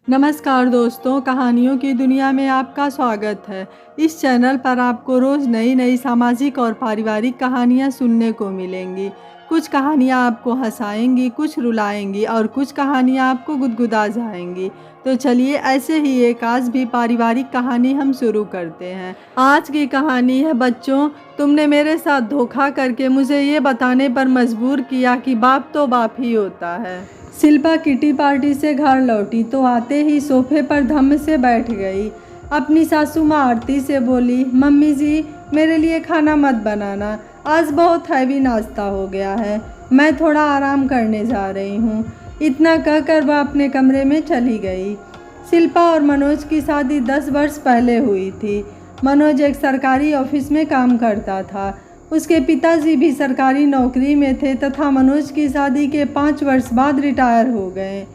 नमस्कार दोस्तों, कहानियों की दुनिया में आपका स्वागत है। इस चैनल पर आपको रोज़ नई नई सामाजिक और पारिवारिक कहानियाँ सुनने को मिलेंगी। कुछ कहानियाँ आपको हंसाएंगी, कुछ रुलाएंगी और कुछ कहानियाँ आपको गुदगुदा जाएंगी। तो चलिए ऐसे ही एक आज भी पारिवारिक कहानी हम शुरू करते हैं। आज की कहानी है बच्चों, तुमने मेरे साथ धोखा करके मुझे ये बताने पर मजबूर किया कि बाप तो बाप ही होता है। शिल्पा किटी पार्टी से घर लौटी तो आते ही सोफे पर धम्म से बैठ गई। अपनी सासू माँ आरती से बोली, मम्मी जी मेरे लिए खाना मत बनाना, आज बहुत हैवी नाश्ता हो गया है, मैं थोड़ा आराम करने जा रही हूँ। इतना कहकर वह अपने कमरे में चली गई। शिल्पा और मनोज की शादी 10 वर्ष पहले हुई थी। मनोज एक सरकारी ऑफिस में काम करता था। उसके पिताजी भी सरकारी नौकरी में थे तथा मनोज की शादी के 5 वर्ष बाद रिटायर हो गए।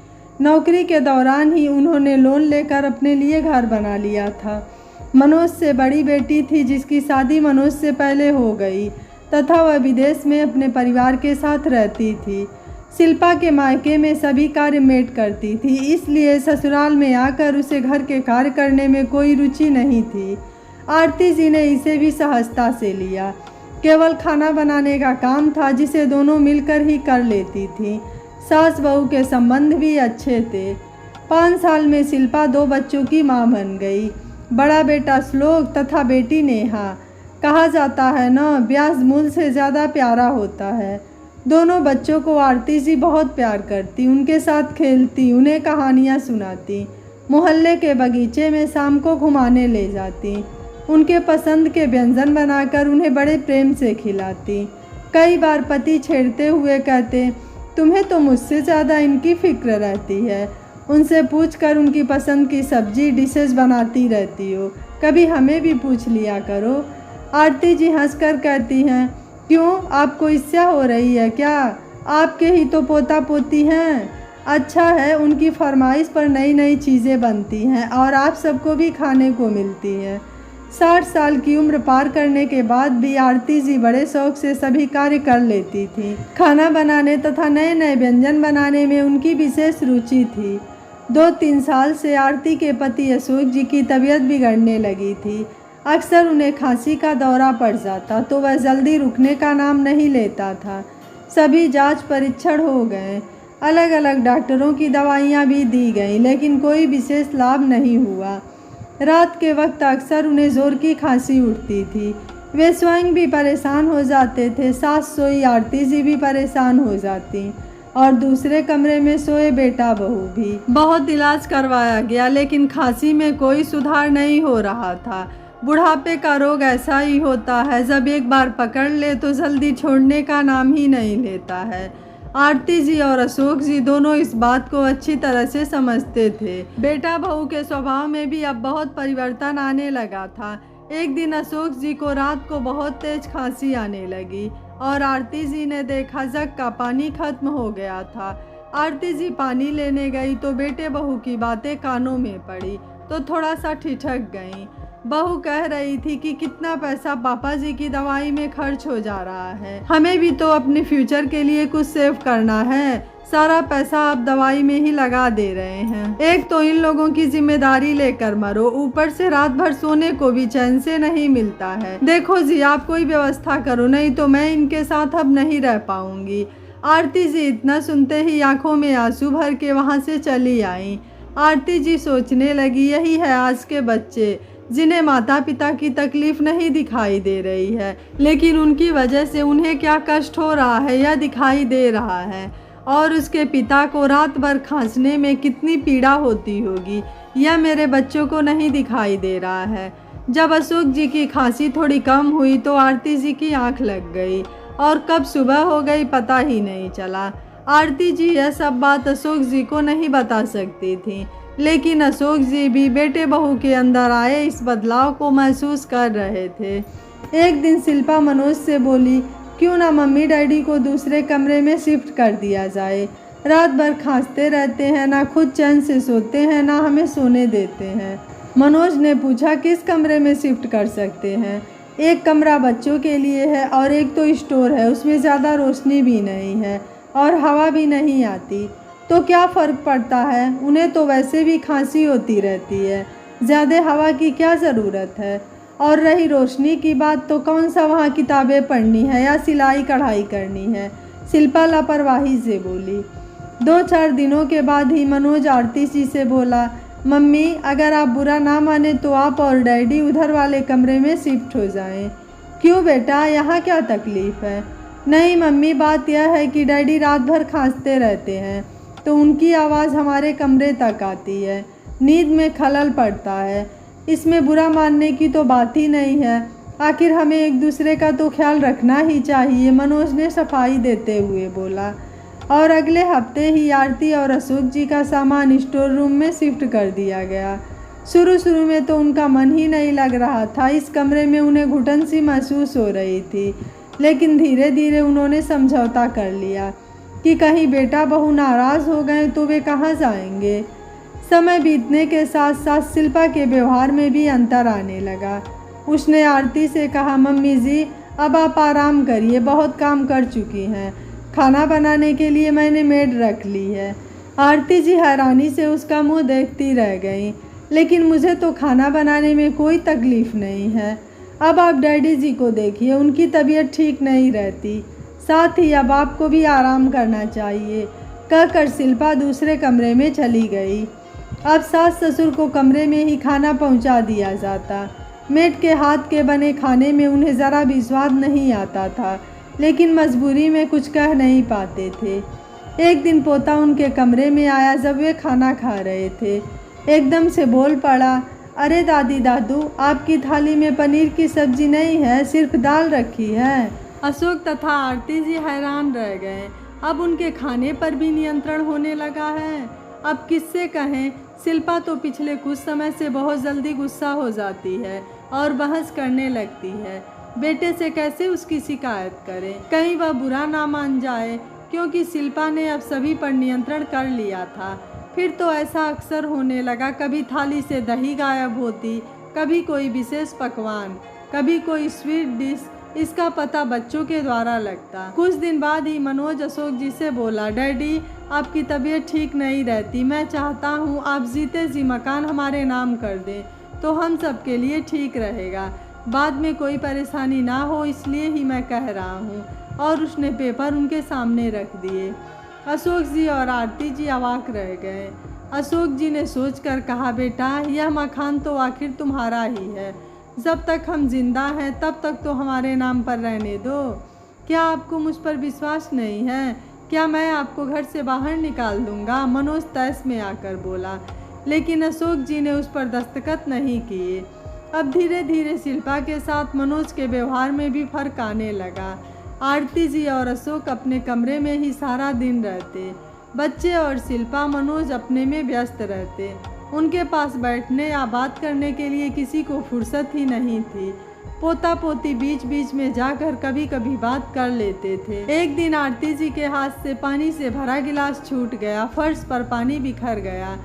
नौकरी के दौरान ही उन्होंने लोन लेकर अपने लिए घर बना लिया था। मनोज से बड़ी बेटी थी जिसकी शादी मनोज से पहले हो गई तथा वह विदेश में अपने परिवार के साथ रहती थी। शिल्पा के मायके में सभी कार्य मेड करती थी, इसलिए ससुराल में आकर उसे घर के कार्य करने में कोई रुचि नहीं थी। आरती जी ने इसे भी सहजता से लिया। केवल खाना बनाने का काम था जिसे दोनों मिलकर ही कर लेती थी। सास बहू के संबंध भी अच्छे थे। 5 साल में शिल्पा 2 बच्चों की मां बन गई। बड़ा बेटा श्लोक तथा बेटी नेहा। कहा जाता है ना, ब्याज मूल से ज़्यादा प्यारा होता है। दोनों बच्चों को आरती जी बहुत प्यार करती, उनके साथ खेलती, उन्हें कहानियाँ सुनाती, मोहल्ले के बगीचे में शाम को घुमाने ले जाती, उनके पसंद के व्यंजन बनाकर उन्हें बड़े प्रेम से खिलाती। कई बार पति छेड़ते हुए कहते, तुम्हें तो मुझसे ज़्यादा इनकी फिक्र रहती है, उनसे पूछकर उनकी पसंद की सब्जी डिशेज बनाती रहती हो, कभी हमें भी पूछ लिया करो। आरती जी हंसकर कहती हैं, क्यों, आपको ईर्ष्या हो रही है क्या? आपके ही तो पोता पोती हैं। अच्छा है, उनकी फरमाइश पर नई नई चीज़ें बनती हैं और आप सबको भी खाने को मिलती हैं। 60 साल की उम्र पार करने के बाद भी आरती जी बड़े शौक से सभी कार्य कर लेती थी। खाना बनाने तथा नए नए व्यंजन बनाने में उनकी विशेष रुचि थी। 2-3 साल से आरती के पति अशोक जी की तबीयत बिगड़ने लगी थी। अक्सर उन्हें खांसी का दौरा पड़ जाता तो वह जल्दी रुकने का नाम नहीं लेता था। सभी जांच परीक्षण हो गए, अलग अलग डॉक्टरों की दवाइयाँ भी दी गईं, लेकिन कोई विशेष लाभ नहीं हुआ। रात के वक्त अक्सर उन्हें जोर की खांसी उठती थी। वे स्वयं भी परेशान हो जाते थे। सास सोई आरती जी भी परेशान हो जाती और दूसरे कमरे में सोए बेटा बहू भी। बहुत इलाज करवाया गया लेकिन खांसी में कोई सुधार नहीं हो रहा था। बुढ़ापे का रोग ऐसा ही होता है, जब एक बार पकड़ ले तो जल्दी छोड़ने का नाम ही नहीं लेता है। आरती जी और अशोक जी दोनों इस बात को अच्छी तरह से समझते थे। बेटा बहू के स्वभाव में भी अब बहुत परिवर्तन आने लगा था। एक दिन अशोक जी को रात को बहुत तेज खांसी आने लगी और आरती जी ने देखा जग का पानी खत्म हो गया था। आरती जी पानी लेने गई तो बेटे बहू की बातें कानों में पड़ी तो थोड़ा सा ठिठक गई। बहू कह रही थी कि कितना पैसा पापा जी की दवाई में खर्च हो जा रहा है, हमें भी तो अपने फ्यूचर के लिए कुछ सेव करना है, सारा पैसा आप दवाई में ही लगा दे रहे हैं। एक तो इन लोगों की जिम्मेदारी लेकर मरो, ऊपर से रात भर सोने को भी चैन से नहीं मिलता है। देखो जी, आप कोई व्यवस्था करो, नहीं तो मैं इनके साथ अब नहीं रह पाऊंगी। आरती जी इतना सुनते ही आंखों में आंसू भर के वहाँ से चली आई। आरती जी सोचने लगी, यही है आज के बच्चे, जिन्हें माता पिता की तकलीफ नहीं दिखाई दे रही है, लेकिन उनकी वजह से उन्हें क्या कष्ट हो रहा है यह दिखाई दे रहा है। और उसके पिता को रात भर खांसने में कितनी पीड़ा होती होगी यह मेरे बच्चों को नहीं दिखाई दे रहा है। जब अशोक जी की खांसी थोड़ी कम हुई तो आरती जी की आंख लग गई और कब सुबह हो गई पता ही नहीं चला। आरती जी यह सब बात अशोक जी को नहीं बता सकती थी, लेकिन अशोक जी भी बेटे बहू के अंदर आए इस बदलाव को महसूस कर रहे थे। एक दिन शिल्पा मनोज से बोली, क्यों ना मम्मी डैडी को दूसरे कमरे में शिफ्ट कर दिया जाए, रात भर खांसते रहते हैं, ना खुद चैन से सोते हैं ना हमें सोने देते हैं। मनोज ने पूछा, किस कमरे में शिफ्ट कर सकते हैं? एक कमरा बच्चों के लिए है और एक तो स्टोर है, उसमें ज़्यादा रोशनी भी नहीं है और हवा भी नहीं आती। तो क्या फ़र्क पड़ता है, उन्हें तो वैसे भी खांसी होती रहती है, ज़्यादा हवा की क्या ज़रूरत है। और रही रोशनी की बात, तो कौन सा वहाँ किताबें पढ़नी है या सिलाई कढ़ाई करनी है, शिल्पा लापरवाही से बोली। 2-4 दिनों के बाद ही मनोज आरती जी से बोला, मम्मी अगर आप बुरा ना माने तो आप और डैडी उधर वाले कमरे में शिफ्ट हो जाएं। क्यों बेटा, यहाँ क्या तकलीफ़ है? नहीं मम्मी, बात यह है कि डैडी रात भर खांसते रहते हैं तो उनकी आवाज़ हमारे कमरे तक आती है, नींद में खलल पड़ता है। इसमें बुरा मानने की तो बात ही नहीं है, आखिर हमें एक दूसरे का तो ख्याल रखना ही चाहिए, मनोज ने सफाई देते हुए बोला। और अगले हफ्ते ही आरती और अशोक जी का सामान स्टोर रूम में शिफ्ट कर दिया गया। शुरू में तो उनका मन ही नहीं लग रहा था, इस कमरे में उन्हें घुटन सी महसूस हो रही थी, लेकिन धीरे धीरे उन्होंने समझौता कर लिया कि कहीं बेटा बहू नाराज़ हो गए तो वे कहाँ जाएंगे। समय बीतने के साथ साथ शिल्पा के व्यवहार में भी अंतर आने लगा। उसने आरती से कहा, मम्मी जी अब आप आराम करिए, बहुत काम कर चुकी हैं, खाना बनाने के लिए मैंने मेड रख ली है। आरती जी हैरानी से उसका मुंह देखती रह गईं, लेकिन मुझे तो खाना बनाने में कोई तकलीफ़ नहीं है। अब आप डैडी जी को देखिए, उनकी तबीयत ठीक नहीं रहती, साथ ही अब आपको भी आराम करना चाहिए, कहकर शिल्पा दूसरे कमरे में चली गई। अब सास ससुर को कमरे में ही खाना पहुंचा दिया जाता। मेड के हाथ के बने खाने में उन्हें ज़रा भी स्वाद नहीं आता था, लेकिन मजबूरी में कुछ कह नहीं पाते थे। एक दिन पोता उनके कमरे में आया जब वे खाना खा रहे थे। एकदम से बोल पड़ा, अरे दादी दादू, आपकी थाली में पनीर की सब्जी नहीं है, सिर्फ दाल रखी है। अशोक तथा आरती जी हैरान रह गए, अब उनके खाने पर भी नियंत्रण होने लगा है। अब किससे कहें, शिल्पा तो पिछले कुछ समय से बहुत जल्दी गुस्सा हो जाती है और बहस करने लगती है। बेटे से कैसे उसकी शिकायत करें, कहीं वह बुरा ना मान जाए, क्योंकि शिल्पा ने अब सभी पर नियंत्रण कर लिया था। फिर तो ऐसा अक्सर होने लगा, कभी थाली से दही गायब होती, कभी कोई विशेष पकवान, कभी कोई स्वीट डिश, इसका पता बच्चों के द्वारा लगता। कुछ दिन बाद ही मनोज अशोक जी से बोला, डैडी आपकी तबीयत ठीक नहीं रहती, मैं चाहता हूँ आप जीते जी मकान हमारे नाम कर दें तो हम सब के लिए ठीक रहेगा, बाद में कोई परेशानी ना हो, इसलिए ही मैं कह रहा हूँ। और उसने पेपर उनके सामने रख दिए। अशोक जी और आरती जी अवाक रह गए। अशोक जी ने सोचकर कहा, बेटा यह मकान तो आखिर तुम्हारा ही है, जब तक हम जिंदा हैं तब तक तो हमारे नाम पर रहने दो। क्या आपको मुझ पर विश्वास नहीं है? क्या मैं आपको घर से बाहर निकाल दूंगा? मनोज तैस में आकर बोला, लेकिन अशोक जी ने उस पर दस्तखत नहीं किए। अब धीरे धीरे शिल्पा के साथ मनोज के व्यवहार में भी फर्क आने लगा। आरती जी और अशोक अपने कमरे में ही सारा दिन रहते, बच्चे और शिल्पा मनोज अपने में व्यस्त रहते। उनके पास बैठने या बात करने के लिए किसी को फुर्सत ही नहीं थी। पोता पोती बीच बीच में जाकर कभी कभी बात कर लेते थे। एक दिन आरती जी के हाथ से पानी से भरा गिलास छूट गया, फर्श पर पानी बिखर गया।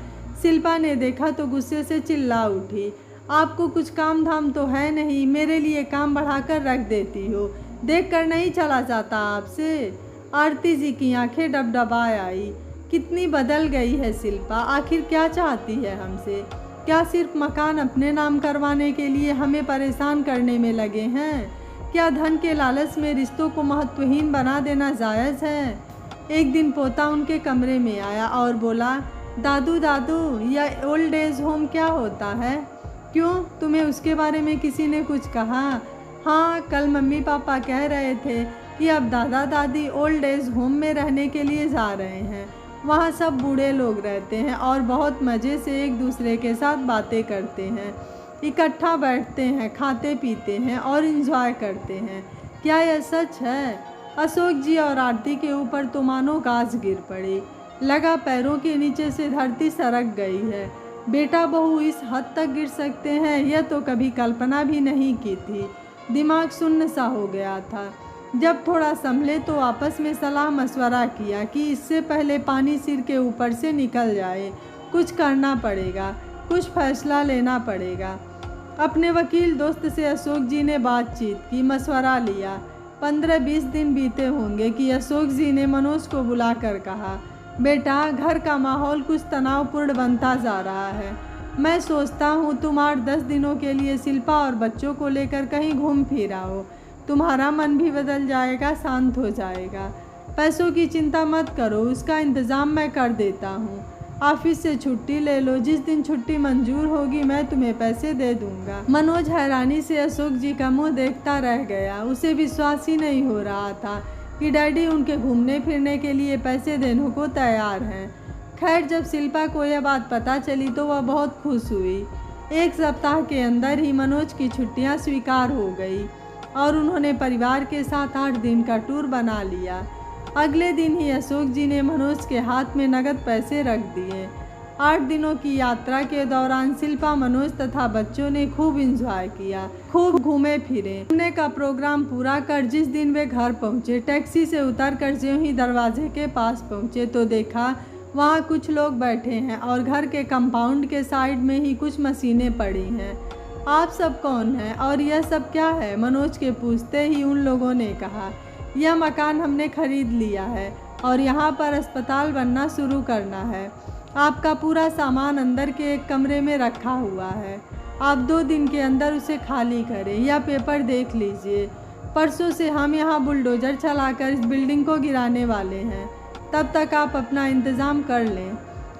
शिल्पा ने देखा तो गुस्से से चिल्ला उठी, आपको कुछ काम धाम तो है नहीं, मेरे लिए काम बढ़ाकर रख देती हो, देख कर नहीं चला जाता आपसे। आरती जी की आंखें डबडबाए आई, कितनी बदल गई है शिल्पा, आखिर क्या चाहती है हमसे? क्या सिर्फ मकान अपने नाम करवाने के लिए हमें परेशान करने में लगे हैं? क्या धन के लालच में रिश्तों को महत्वहीन बना देना जायज़ है? एक दिन पोता उनके कमरे में आया और बोला, दादू दादू यह ओल्ड एज होम क्या होता है? क्यों, तुम्हें उसके बारे में किसी ने कुछ कहा? हाँ, कल मम्मी पापा कह रहे थे कि अब दादा दादी ओल्ड एज होम में रहने के लिए जा रहे हैं। वहाँ सब बूढ़े लोग रहते हैं और बहुत मज़े से एक दूसरे के साथ बातें करते हैं, इकट्ठा बैठते हैं, खाते पीते हैं और एंजॉय करते हैं। क्या यह सच है? अशोक जी और आरती के ऊपर तो मानो गाज गिर पड़ी, लगा पैरों के नीचे से धरती सरक गई है। बेटा बहू इस हद तक गिर सकते हैं, यह तो कभी कल्पना भी नहीं की थी। दिमाग सुन्न सा हो गया था। जब थोड़ा संभले तो आपस में सलाह मशवरा किया कि इससे पहले पानी सिर के ऊपर से निकल जाए, कुछ करना पड़ेगा, कुछ फैसला लेना पड़ेगा। अपने वकील दोस्त से अशोक जी ने बातचीत की, मशवरा लिया। 15-20 दिन बीते होंगे कि अशोक जी ने मनोज को बुलाकर कहा, बेटा, घर का माहौल कुछ तनावपूर्ण बनता जा रहा है। मैं सोचता हूँ तुम 8-10 दिनों के लिए शिल्पा और बच्चों को लेकर कहीं घूम फिर आओ। तुम्हारा मन भी बदल जाएगा, शांत हो जाएगा। पैसों की चिंता मत करो, उसका इंतज़ाम मैं कर देता हूँ। ऑफिस से छुट्टी ले लो, जिस दिन छुट्टी मंजूर होगी मैं तुम्हें पैसे दे दूँगा। मनोज हैरानी से अशोक जी का मुँह देखता रह गया। उसे विश्वास ही नहीं हो रहा था कि डैडी उनके घूमने फिरने के लिए पैसे देने को तैयार हैं। खैर, जब शिल्पा को यह बात पता चली तो वह बहुत खुश हुई। 1 सप्ताह के अंदर ही मनोज की छुट्टियां स्वीकार हो गई और उन्होंने परिवार के साथ 8 दिन का टूर बना लिया। अगले दिन ही अशोक जी ने मनोज के हाथ में नगद पैसे रख दिए। 8 दिनों की यात्रा के दौरान शिल्पा, मनोज तथा बच्चों ने खूब एंजॉय किया, खूब घूमे फिरे। घूमने का प्रोग्राम पूरा कर जिस दिन वे घर पहुंचे, टैक्सी से उतर कर ज्यों ही दरवाजे के पास पहुंचे तो देखा वहाँ कुछ लोग बैठे हैं और घर के कंपाउंड के साइड में ही कुछ मशीनें पड़ी हैं। आप सब कौन हैं और यह सब क्या है? मनोज के पूछते ही उन लोगों ने कहा, यह मकान हमने खरीद लिया है और यहाँ पर अस्पताल बनना शुरू करना है। आपका पूरा सामान अंदर के एक कमरे में रखा हुआ है। आप 2 दिन के अंदर उसे खाली करें। यह पेपर देख लीजिए। परसों से हम यहाँ बुलडोजर चलाकर इस बिल्डिंग को गिराने वाले हैं। तब तक आप अपना इंतज़ाम कर लें।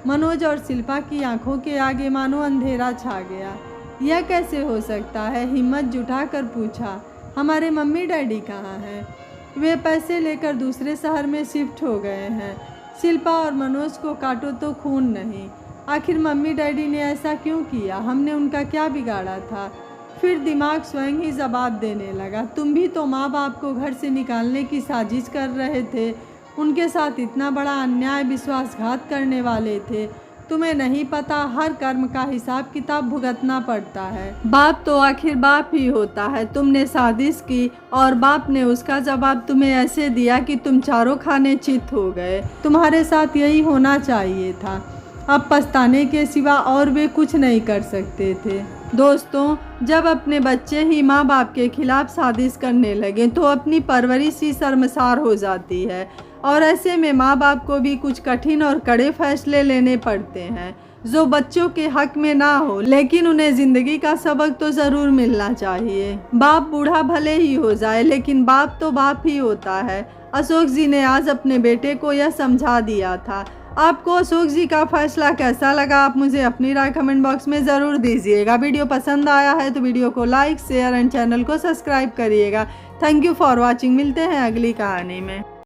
मनोज और शिल्पा की आंखों के आगे मानो अंधेरा छा गया। यह कैसे हो सकता है? हिम्मत जुटाकर पूछा, हमारे मम्मी डैडी कहाँ हैं? वे पैसे लेकर दूसरे शहर में शिफ्ट हो गए हैं। शिल्पा और मनोज को काटो तो खून नहीं। आखिर मम्मी डैडी ने ऐसा क्यों किया? हमने उनका क्या बिगाड़ा था? फिर दिमाग स्वयं ही जवाब देने लगा, तुम भी तो माँ बाप को घर से निकालने की साजिश कर रहे थे। उनके साथ इतना बड़ा अन्याय, विश्वासघात करने वाले थे। तुम्हें नहीं पता, हर कर्म का हिसाब किताब भुगतना पड़ता है। बाप तो आखिर बाप ही होता है। तुमने साजिश की और बाप ने उसका जवाब तुम्हें ऐसे दिया कि तुम चारों खाने चित हो गए। तुम्हारे साथ यही होना चाहिए था। अब पछताने के सिवा और वे कुछ नहीं कर सकते थे। दोस्तों, जब अपने बच्चे ही माँ बाप के खिलाफ साजिश करने लगे तो अपनी परवरिश ही शर्मसार हो जाती है और ऐसे में माँ बाप को भी कुछ कठिन और कड़े फैसले लेने पड़ते हैं जो बच्चों के हक में ना हो, लेकिन उन्हें ज़िंदगी का सबक तो ज़रूर मिलना चाहिए। बाप बूढ़ा भले ही हो जाए, लेकिन बाप तो बाप ही होता है। अशोक जी ने आज अपने बेटे को यह समझा दिया था। आपको अशोक जी का फैसला कैसा लगा? आप मुझे अपनी राय कमेंट बॉक्स में ज़रूर दीजिएगा। वीडियो पसंद आया है तो वीडियो को लाइक, शेयर एंड चैनल को सब्सक्राइब करिएगा। Thank you for watching. मिलते हैं अगली कहानी में।